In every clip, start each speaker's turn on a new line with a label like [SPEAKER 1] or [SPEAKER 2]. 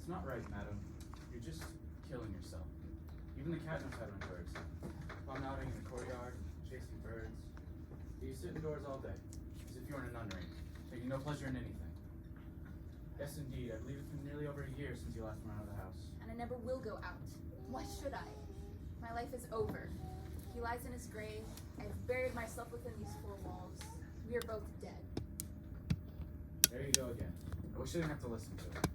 [SPEAKER 1] It's not right, madam. You're just killing yourself. Even the cat knows how to enjoy herself. Promenading in the courtyard, chasing birds. You sit indoors all day, as if you were in a nunnery, taking no pleasure in anything. Yes, indeed. I believe it's been nearly over a year since you last went out of the house.
[SPEAKER 2] And I never will go out. Why should I? My life is over. He lies in his grave. I've buried myself within these four walls. We are both dead.
[SPEAKER 1] There you go again. I wish I didn't have to listen to it.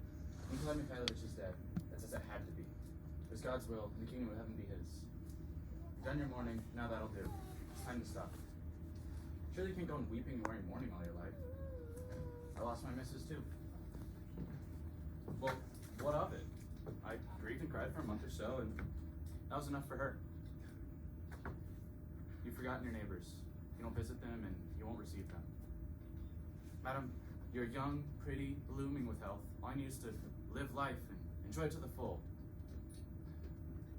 [SPEAKER 1] Nikolai Mikhailovich is dead. That's as it had to be. It was God's will, and the kingdom of heaven be his. You've done your mourning, now that'll do. It's time to stop. Surely you can't go on weeping and wearing mourning all your life. I lost my missus too. Well, what of it? I grieved and cried for a month or so, and that was enough for her. You've forgotten your neighbors. You don't visit them, and you won't receive them. Madam, you're young, pretty, blooming with health. All I need is to live life and enjoy it to the full.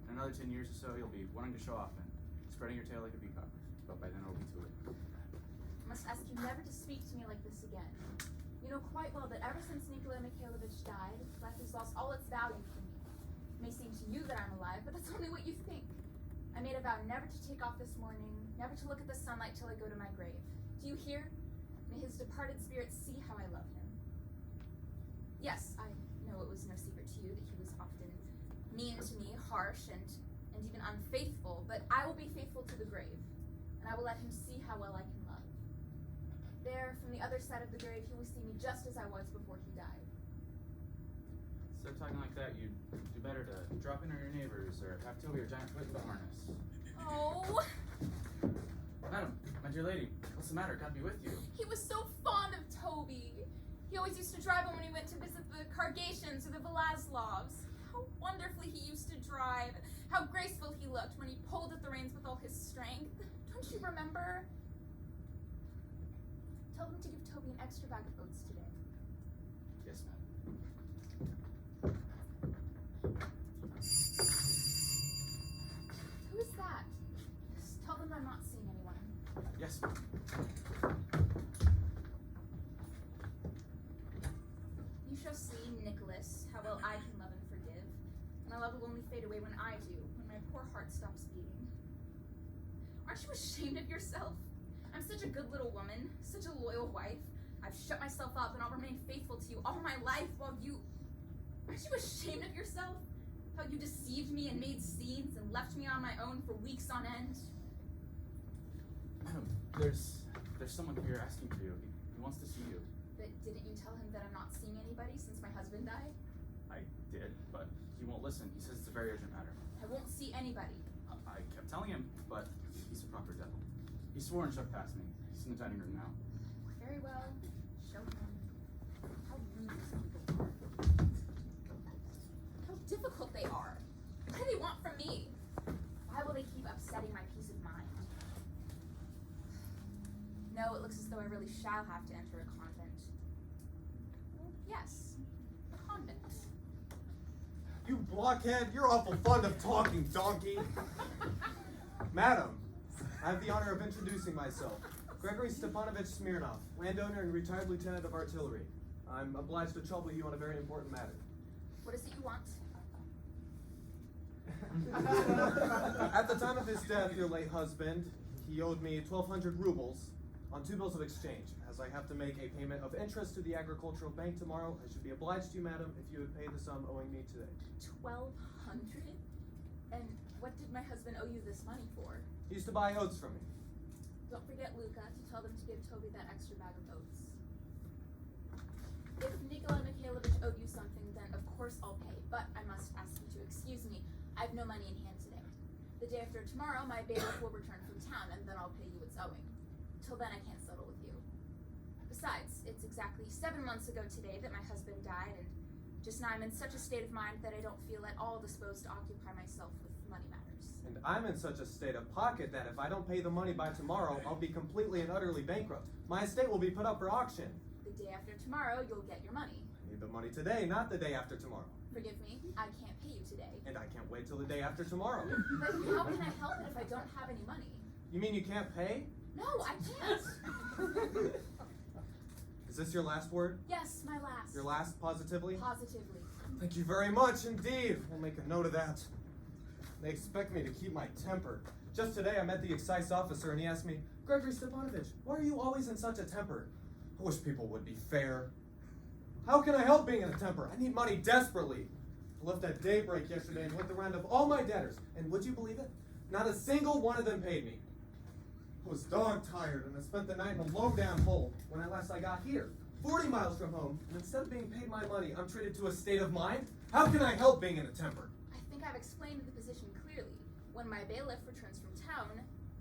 [SPEAKER 1] In another 10 years or so, you'll be wanting to show off and spreading your tail like a peacock. But by then it'll be too late.
[SPEAKER 2] I must ask you never to speak to me like this again. You know quite well that ever since Nikolai Mikhailovich died, life has lost all its value for me. It may seem to you that I'm alive, but that's only what you think. I made a vow never to take off this morning, never to look at the sunlight till I go to my grave. Do you hear? May his departed spirit see how I love him. Yes, I know it was no secret to you that he was often mean to me, harsh, and even unfaithful, but I will be faithful to the grave, and I will let him see how well I can love. There, from the other side of the grave, he will see me just as I was before he died.
[SPEAKER 1] Instead of talking like that, you'd do better to drop in on your neighbors or have Toby or Giant put in the harness.
[SPEAKER 2] Oh!
[SPEAKER 1] Madam, my dear lady, what's the matter? God be with you.
[SPEAKER 2] He was so fond of Toby. He always used to drive him when he went to visit the Kargatians or the Velazlovs. How wonderfully he used to drive. How graceful he looked when he pulled at the reins with all his strength. Don't you remember? Tell them to give Toby an extra bag of oats today.
[SPEAKER 1] Yes, madam.
[SPEAKER 2] Who is that? Just tell them I'm not seeing anyone.
[SPEAKER 1] Yes, ma'am.
[SPEAKER 2] You shall see, Nicholas, how well I can love and forgive. My love will only fade away when I do, when my poor heart stops beating. Aren't you ashamed of yourself? I'm such a good little woman, such a loyal wife. I've shut myself up and I'll remain faithful to you all my life while you... Aren't you ashamed of yourself? How you deceived me and made scenes and left me on my own for weeks on end?
[SPEAKER 1] Madam, there's someone here asking for you. He wants to see you.
[SPEAKER 2] But didn't you tell him that I'm not seeing anybody since my husband died?
[SPEAKER 1] I did, but he won't listen. He says it's a very urgent matter.
[SPEAKER 2] I won't see anybody.
[SPEAKER 1] I kept telling him, but he's a proper devil. He swore and shoved past me. He's in the dining room now.
[SPEAKER 2] Very well. Show him. How rude these people are. How difficult they are. What do they want from me? Why will they keep upsetting my peace of mind? No, it looks as though I really shall have to enter a convent. Well, yes, a convent.
[SPEAKER 3] You blockhead! You're awful fond of talking, donkey! Madam, I have the honor of introducing myself. Gregory Stepanovich Smirnov, landowner and retired lieutenant of artillery. I'm obliged to trouble you on a very important matter.
[SPEAKER 2] What is it you want?
[SPEAKER 3] At the time of his death, your late husband, he owed me 1,200 rubles on 2 bills of exchange. As I have to make a payment of interest to the agricultural bank tomorrow, I should be obliged to you, madam, if you would pay the sum owing me today.
[SPEAKER 2] 1,200? And what did my husband owe you this money for?
[SPEAKER 3] He used to buy oats from me.
[SPEAKER 2] Don't forget, Luca, to tell them to give Toby that extra bag of oats. If Nikolai Mikhailovich owed you something, then of course I'll pay, but I must ask you to excuse me. I have no money in hand today. The day after tomorrow, my bailiff will return from town, and then I'll pay you what's owing. Till then, I can't settle with you. Besides, it's exactly 7 months ago today that my husband died, and just now I'm in such a state of mind that I don't feel at all disposed to occupy myself with money matters.
[SPEAKER 3] And I'm in such a state of pocket that if I don't pay the money by tomorrow, I'll be completely and utterly bankrupt. My estate will be put up for auction.
[SPEAKER 2] The day after tomorrow, you'll get your money.
[SPEAKER 3] I need the money today, not the day after tomorrow.
[SPEAKER 2] Forgive me, I can't pay you today.
[SPEAKER 3] And I can't wait till the day after tomorrow.
[SPEAKER 2] But how can I help it if I don't have any money?
[SPEAKER 3] You mean you can't pay?
[SPEAKER 2] No, I can't.
[SPEAKER 3] Is this your last word?
[SPEAKER 2] Yes, my last.
[SPEAKER 3] Your last, positively?
[SPEAKER 2] Positively.
[SPEAKER 3] Thank you very much indeed. We'll make a note of that. They expect me to keep my temper. Just today I met the excise officer and he asked me, Gregory Stepanovich, why are you always in such a temper? I wish people would be fair. How can I help being in a temper? I need money desperately. I left at daybreak yesterday and went the round of all my debtors. And would you believe it? Not a single one of them paid me. I was dog-tired and I spent the night in a low-down hole when at last I got here, 40 miles from home, and instead of being paid my money, I'm treated to a state of mind? How can I help being in a temper?
[SPEAKER 2] I think I've explained the position clearly. When my bailiff returns from town,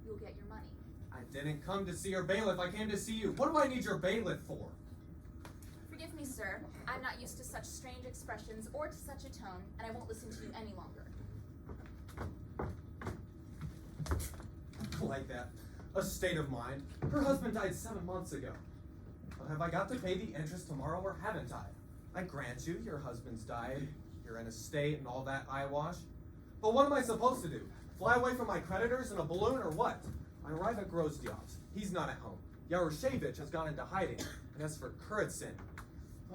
[SPEAKER 2] you'll get your money.
[SPEAKER 3] I didn't come to see your bailiff, I came to see you. What do I need your bailiff for?
[SPEAKER 2] Forgive me, sir. I'm not used to such strange expressions or to such a tone, and I won't listen to you any longer.
[SPEAKER 3] Like that. A state of mind. Her husband died 7 months ago. But have I got to pay the interest tomorrow or haven't I? I grant you, your husband's died, you're in a state and all that eyewash. But what am I supposed to do? Fly away from my creditors in a balloon or what? I arrive at Grozdiov's. He's not at home. Yaroshevich has gone into hiding. And as for Kuritsin,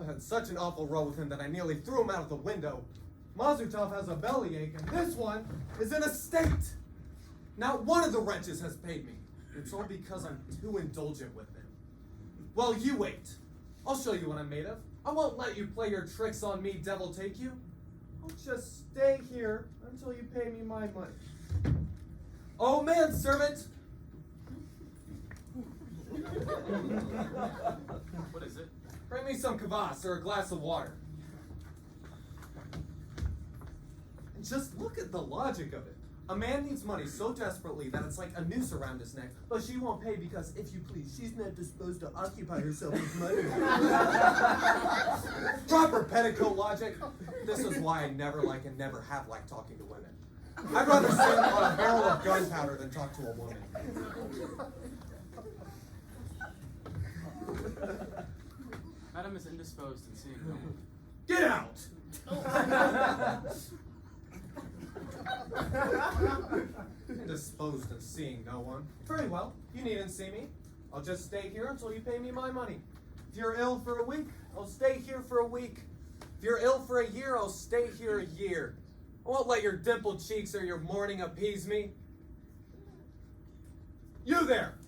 [SPEAKER 3] I had such an awful row with him that I nearly threw him out of the window. Mazutov has a bellyache, and this one is in a state. Not one of the wretches has paid me. It's all because I'm too indulgent with them. Well, you wait. I'll show you what I'm made of. I won't let you play your tricks on me, devil take you. I'll just stay here until you pay me my money. Oh, manservant!
[SPEAKER 1] What is it?
[SPEAKER 3] Bring me some kvass or a glass of water. And just look at the logic of it. A man needs money so desperately that it's like a noose around his neck, but she won't pay because, if you please, she's not disposed to occupy herself with money. Proper petticoat logic. This is why I never like and never have liked talking to women. I'd rather sit on a barrel of gunpowder than talk to a woman.
[SPEAKER 1] Madam is indisposed and seeing no one.
[SPEAKER 3] Get out! Indisposed and seeing no one. Very well, you needn't see me. I'll just stay here until you pay me my money. If you're ill for a week, I'll stay here for a week. If you're ill for a year, I'll stay here a year. I won't let your dimpled cheeks or your mourning appease me. You there!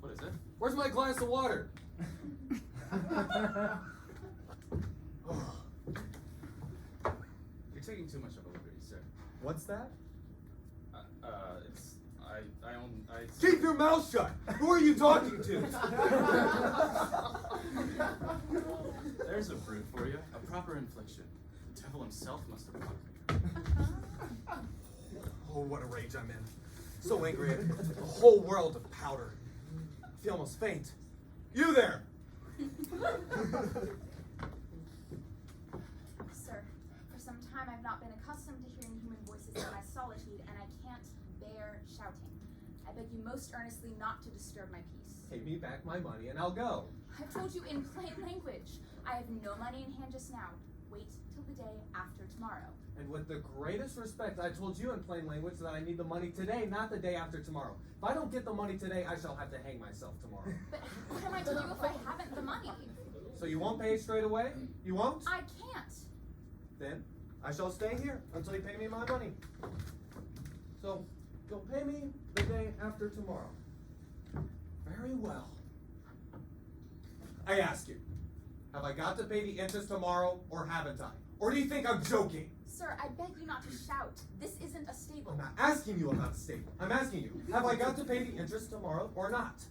[SPEAKER 1] What is it?
[SPEAKER 3] Where's my glass of water? Oh.
[SPEAKER 1] You're taking too much of a liberty, sir.
[SPEAKER 3] What's that?
[SPEAKER 1] It's I
[SPEAKER 3] Keep your mouth shut! Who are you talking to?
[SPEAKER 1] There's a brute for you. A proper infliction. The devil himself must have brought it.
[SPEAKER 3] Oh, what a rage I'm in. So angry at the whole world of powder. I feel almost faint. You there!
[SPEAKER 2] Sir, for some time I've not been accustomed to hearing human voices in my solitude, and I can't bear shouting. I beg you most earnestly not to disturb my peace.
[SPEAKER 3] Pay me back my money and I'll go.
[SPEAKER 2] I've told you in plain language. I have no money in hand just now. Wait till the day after tomorrow.
[SPEAKER 3] And with the greatest respect, I told you in plain language that I need the money today, not the day after tomorrow. If I don't get the money today, I shall have to hang myself tomorrow.
[SPEAKER 2] But what am I to do if I haven't the money?
[SPEAKER 3] So you won't pay straight away? You won't?
[SPEAKER 2] I can't.
[SPEAKER 3] Then I shall stay here until you pay me my money. So you'll pay me the day after tomorrow. Very well. I ask you, have I got to pay the interest tomorrow or haven't I? Or do you think I'm joking?
[SPEAKER 2] Sir, I beg you not to shout. This isn't a stable.
[SPEAKER 3] I'm not asking you about the stable. I'm asking you, have I got to pay the interest tomorrow or not?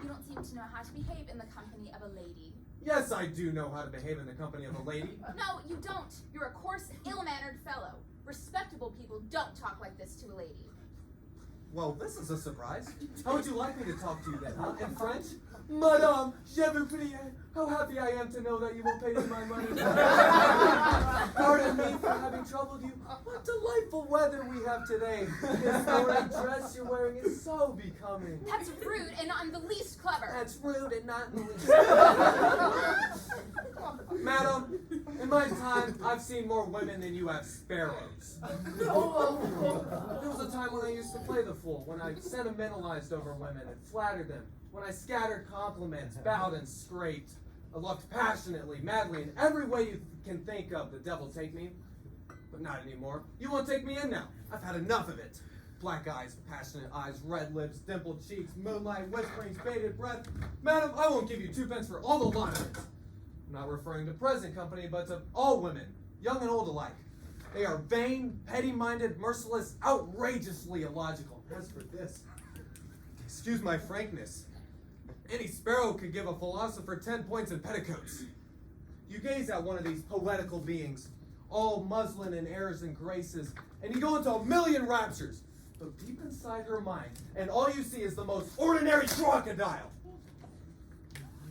[SPEAKER 2] You don't seem to know how to behave in the company of a lady.
[SPEAKER 3] Yes, I do know how to behave in the company of a lady.
[SPEAKER 2] No, you don't. You're a coarse, ill-mannered fellow. Respectable people don't talk like this to a lady.
[SPEAKER 3] Well, this is a surprise. How would you like me to talk to you then, huh? In French? Madame, je vous prie. How happy I am to know that you will pay me my money. Pardon me for having troubled you. What delightful weather we have today. This morning dress you're wearing is so becoming.
[SPEAKER 2] That's rude and not in the least clever.
[SPEAKER 3] That's rude and not in the least. Madam, In my time, I've seen more women than you have sparrows. There was a time when I used to play the fool, when I sentimentalized over women and flattered them, when I scattered compliments, bowed and scraped. I loved passionately, madly, in every way you can think of, the devil take me. But not anymore. You won't take me in now. I've had enough of it. Black eyes, passionate eyes, red lips, dimpled cheeks, moonlight, whisperings, bated breath. Madam, I won't give you 2 pence for all the lot of it. I'm not referring to present company, but to all women, young and old alike. They are vain, petty-minded, merciless, outrageously illogical. As for this, excuse my frankness, any sparrow could give a philosopher 10 points in petticoats. You gaze at one of these poetical beings, all muslin and airs and graces, and you go into a million raptures. But deep inside your mind, and all you see is the most ordinary crocodile.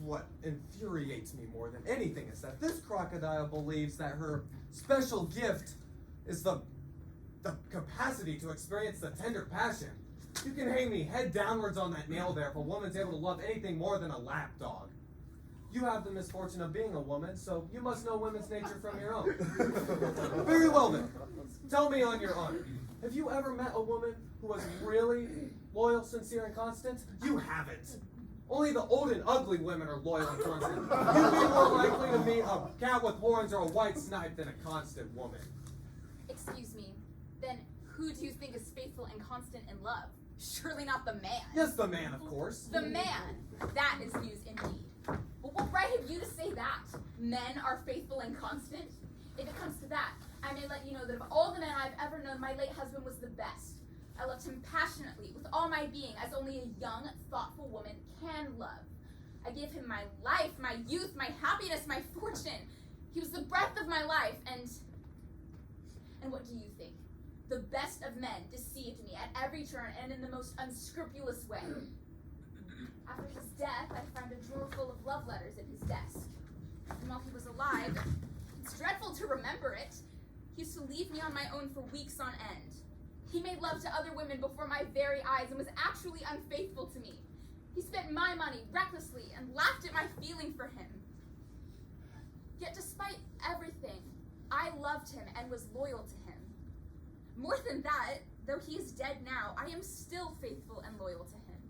[SPEAKER 3] What infuriates me more than anything is that this crocodile believes that her special gift is the capacity to experience the tender passion. You can hang me head downwards on that nail there if a woman's able to love anything more than a lapdog. You have the misfortune of being a woman, so you must know women's nature from your own. Very well then. Tell me on your honor, have you ever met a woman who was really loyal, sincere, and constant? You haven't. Only the old and ugly women are loyal and constant. You'd be more likely to meet a cat with horns or a white snipe than a constant woman.
[SPEAKER 2] Excuse me, then who do you think is faithful and constant in love? Surely not the man.
[SPEAKER 3] Yes, the man, of course.
[SPEAKER 2] The man. That is news indeed. But what right have you to say that? Men are faithful and constant? If it comes to that, I may let you know that of all the men I've ever known, my late husband was the best. I loved him passionately, with all my being, as only a young, thoughtful woman can love. I gave him my life, my youth, my happiness, my fortune. He was the breath of my life, and what do you think? The best of men deceived me at every turn and in the most unscrupulous way. After his death, I found a drawer full of love letters in his desk. And while he was alive, it's dreadful to remember it, he used to leave me on my own for weeks on end. He made love to other women before my very eyes and was actually unfaithful to me. He spent my money recklessly and laughed at my feeling for him. Yet despite everything, I loved him and was loyal to him. More than that, though he is dead now, I am still faithful and loyal to him.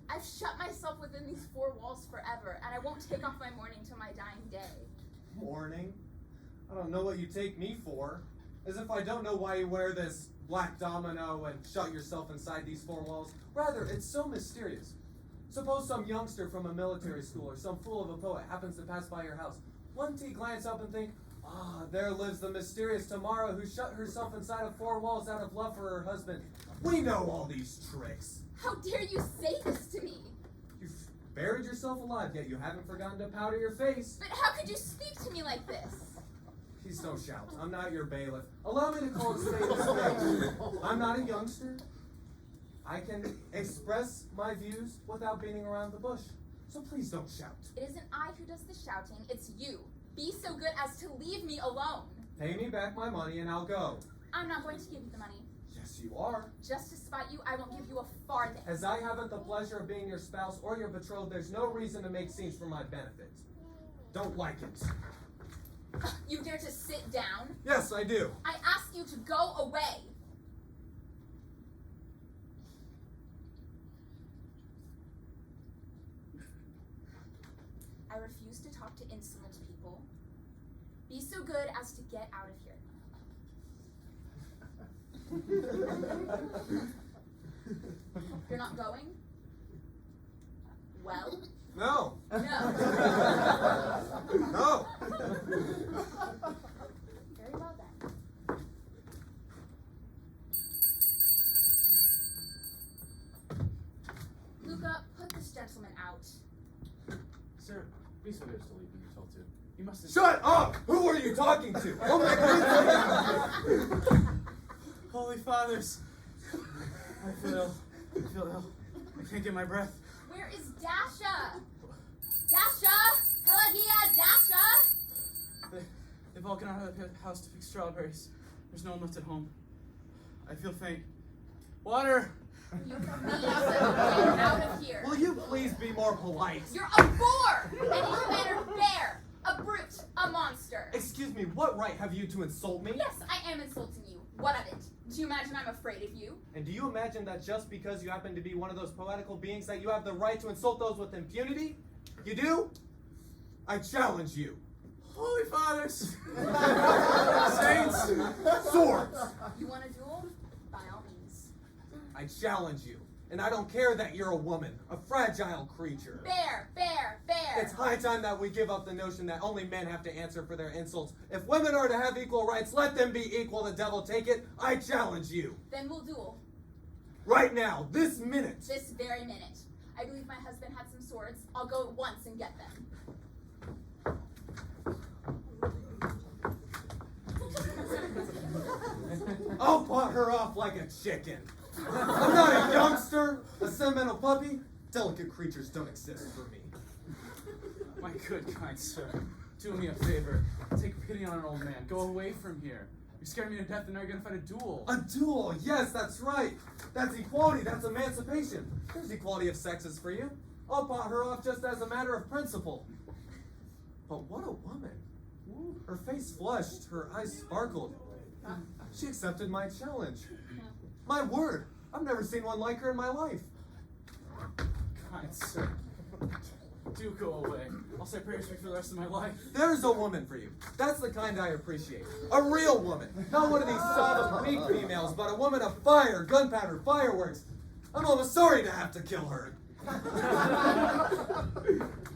[SPEAKER 2] I've shut myself within these 4 walls forever, and I won't take off my mourning till my dying day.
[SPEAKER 3] Mourning? I don't know what you take me for. As if I don't know why you wear this black domino and shut yourself inside these 4 walls. Rather, it's so mysterious. Suppose some youngster from a military school or some fool of a poet happens to pass by your house. Wouldn't he glance up and think, there lives the mysterious Tamara who shut herself inside of 4 walls out of love for her husband. We know all these tricks.
[SPEAKER 2] How dare you say this to me?
[SPEAKER 3] You've buried yourself alive, yet you haven't forgotten to powder your face.
[SPEAKER 2] But how could you speak to me like this?
[SPEAKER 3] Please don't shout. I'm not your bailiff. Allow me to call it spade a spade. I'm not a youngster. I can express my views without beating around the bush. So please don't shout.
[SPEAKER 2] It isn't I who does the shouting, it's you. Be so good as to leave me alone.
[SPEAKER 3] Pay me back my money and I'll go.
[SPEAKER 2] I'm not going to give you the money.
[SPEAKER 3] Yes, you are.
[SPEAKER 2] Just to spite you, I won't give you a farthing.
[SPEAKER 3] As I haven't the pleasure of being your spouse or your betrothed, there's no reason to make scenes for my benefit. Don't like it.
[SPEAKER 2] You dare to sit down?
[SPEAKER 3] Yes, I do.
[SPEAKER 2] I ask you to go away. I refuse to talk to insolent people. Be so good as to get out of here. You're not going? Well?
[SPEAKER 3] No.
[SPEAKER 2] No.
[SPEAKER 3] No.
[SPEAKER 2] Very well then. Luca, put this gentleman out.
[SPEAKER 1] Sir, be so good as to leave when you're told to. You must.
[SPEAKER 3] Shut up! Who are you talking to? Oh my goodness!
[SPEAKER 1] Holy Fathers! I feel ill. I feel ill. I can't get my breath.
[SPEAKER 2] Where is Dasha? Dasha! Pelagia, Dasha!
[SPEAKER 1] They've all gone out of the house to pick strawberries. There's no one left at home. I feel faint. Water!
[SPEAKER 2] You please get out of here.
[SPEAKER 3] Will you please be more polite?
[SPEAKER 2] You're a boor! An ill-mannered bear! A brute! A monster!
[SPEAKER 3] Excuse me, what right have you to insult me?
[SPEAKER 2] Yes, I am insulting you. What of it? Do you imagine I'm afraid of you?
[SPEAKER 3] And do you imagine that just because you happen to be one of those poetical beings that you have the right to insult those with impunity? You do? I challenge you.
[SPEAKER 1] Holy fathers! Saints!
[SPEAKER 3] Swords!
[SPEAKER 2] You want a duel? By all means.
[SPEAKER 3] I challenge you. And I don't care that you're a woman, a fragile creature.
[SPEAKER 2] Bear, bear, bear.
[SPEAKER 3] It's high time that we give up the notion that only men have to answer for their insults. If women are to have equal rights, let them be equal. The devil take it. I challenge you.
[SPEAKER 2] Then we'll duel.
[SPEAKER 3] Right now, this minute.
[SPEAKER 2] This very minute. I believe my husband had some swords. I'll go at once and get them.
[SPEAKER 3] I'll pot her off like a chicken. I'm not a youngster, a sentimental puppy. Delicate creatures don't exist for me.
[SPEAKER 1] My good, kind sir, do me a favor. Take pity on an old man. Go away from here. You scared me to death and now you're gonna fight a duel.
[SPEAKER 3] A duel, yes, that's right. That's equality, that's emancipation. There's equality of sexes for you. I'll pot her off just as a matter of principle. But what a woman. Her face flushed, her eyes sparkled. She accepted my challenge. My word, I've never seen one like her in my life.
[SPEAKER 1] Kind sir, do go away. I'll say prayers for you for the rest of my life.
[SPEAKER 3] There's a woman for you. That's the kind I appreciate. A real woman. Not one of these soft, weak females, but a woman of fire, gunpowder, fireworks. I'm almost sorry to have to kill her.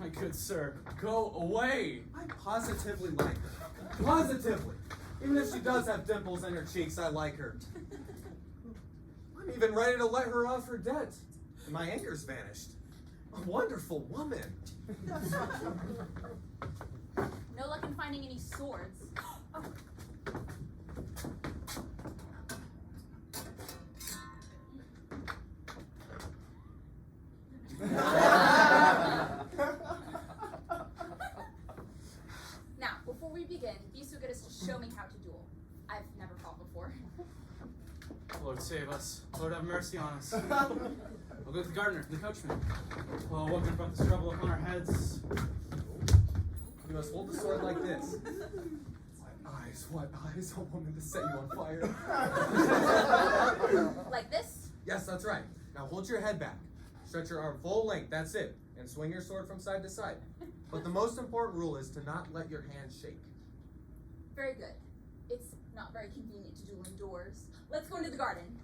[SPEAKER 1] My good sir, go away.
[SPEAKER 3] I positively like her. Positively. Even if she does have dimples in her cheeks, I like her. I'm even ready to let her off her debt. My anger's vanished. A wonderful woman.
[SPEAKER 2] No luck in finding any swords. Oh. Now, before we begin, be so good as to show me how to duel. I've never fought before.
[SPEAKER 1] Lord save us. Lord have mercy on us. I'll go to the gardener, the coachman. Oh, what could have brought this trouble upon our heads?
[SPEAKER 3] You must hold the sword like this. What eyes, a woman to set you on fire.
[SPEAKER 2] Like this?
[SPEAKER 3] Yes, that's right. Now hold your head back. Stretch your arm full length, that's it. And swing your sword from side to side. But the most important rule is to not let your hand shake.
[SPEAKER 2] Very good. It's not very convenient to duel indoors. Let's go into the garden.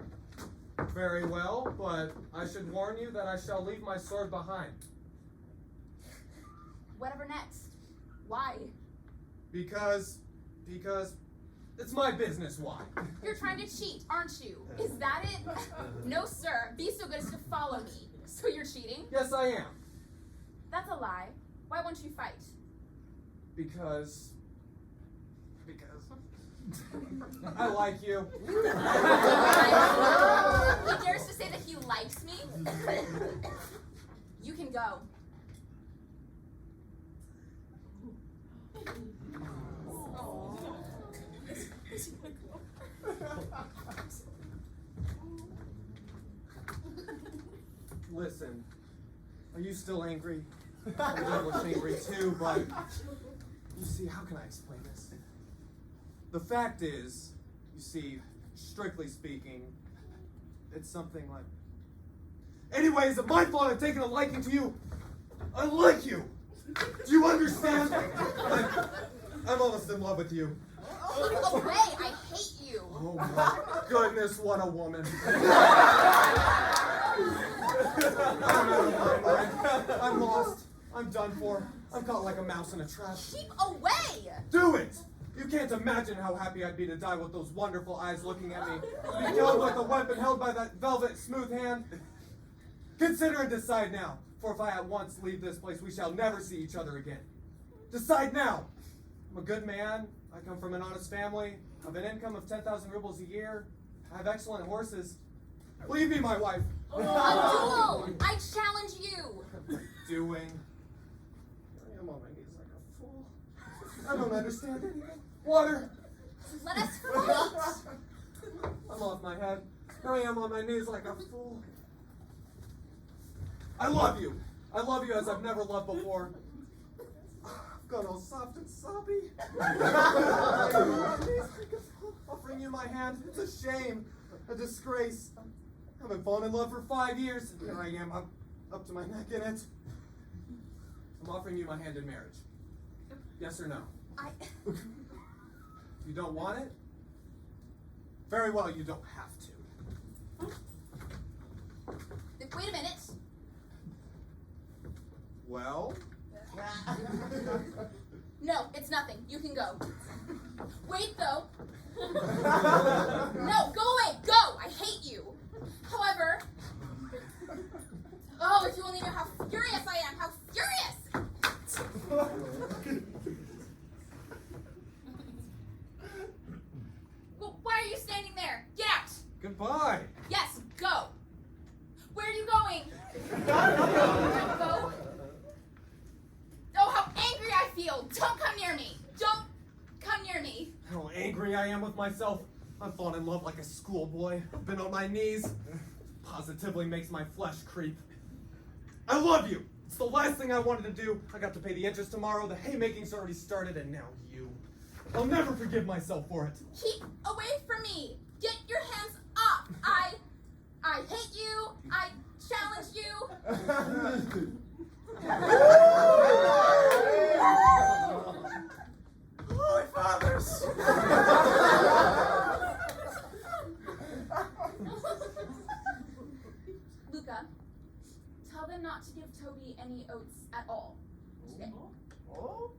[SPEAKER 3] Very well, but I should warn you that I shall leave my sword behind.
[SPEAKER 2] Whatever next. Why?
[SPEAKER 3] Because it's my business why.
[SPEAKER 2] You're trying to cheat, aren't you? Is that it? No, sir. Be so good as to follow me. So you're cheating?
[SPEAKER 3] Yes, I am.
[SPEAKER 2] That's a lie. Why won't you fight?
[SPEAKER 3] Because I like you.
[SPEAKER 2] He dares to say that he likes me? You can go.
[SPEAKER 3] Listen, are you still angry? I'm devilish angry too, but you see, how can I explain this? The fact is, you see, strictly speaking, it's something like. Anyways, it's my fault I've taken a liking to you. I like you. Do you understand? I'm almost in love with you.
[SPEAKER 2] Keep away! I hate you!
[SPEAKER 3] Oh my goodness, what a woman. I'm out of my mind. I'm lost. I'm done for. I'm caught like a mouse in a trap.
[SPEAKER 2] Keep away!
[SPEAKER 3] Do it! You can't imagine how happy I'd be to die with those wonderful eyes looking at me. To be killed with a weapon held by that velvet smooth hand. Consider and decide now, for if I at once leave this place, we shall never see each other again. Decide now. I'm a good man. I come from an honest family. I have an income of 10,000 rubles a year. I have excellent horses. Will you be my wife?
[SPEAKER 2] A duel! I challenge you!
[SPEAKER 3] Doing. I am on my knees like a fool. I don't understand anything. Water!
[SPEAKER 2] Let us fight!
[SPEAKER 3] I'm off my head. Here I am on my knees like a fool. I love you. I love you as I've never loved before. Gone all soft and soppy. Offering you my hand, it's a shame, a disgrace. I've been falling in love for 5 years, and here I am, up to my neck in it. I'm offering you my hand in marriage. Yes or no? You don't want it? Very well, you don't have to.
[SPEAKER 2] Wait a minute.
[SPEAKER 3] Well?
[SPEAKER 2] No, it's nothing. You can go. Wait, though. No, go away. Go. I hate you. However, oh, if you only knew how furious I am. How furious! Well, why are you standing there? Get out.
[SPEAKER 3] Goodbye.
[SPEAKER 2] Yes, go. Where are you going? Go. Oh, how angry I feel. Don't come near me. Don't come near me.
[SPEAKER 3] How angry I am with myself. I've fallen in love like a schoolboy. I've been on my knees. Positively makes my flesh creep. I love you. It's the last thing I wanted to do. I got to pay the interest tomorrow. The haymaking's already started, and now you. I'll never forgive myself for it.
[SPEAKER 2] Keep away from me. Get your hands up. I hate you. I challenge you.
[SPEAKER 3] Holy fathers!
[SPEAKER 2] Luca, tell them not to give Toby any oats at all today.
[SPEAKER 3] Oh?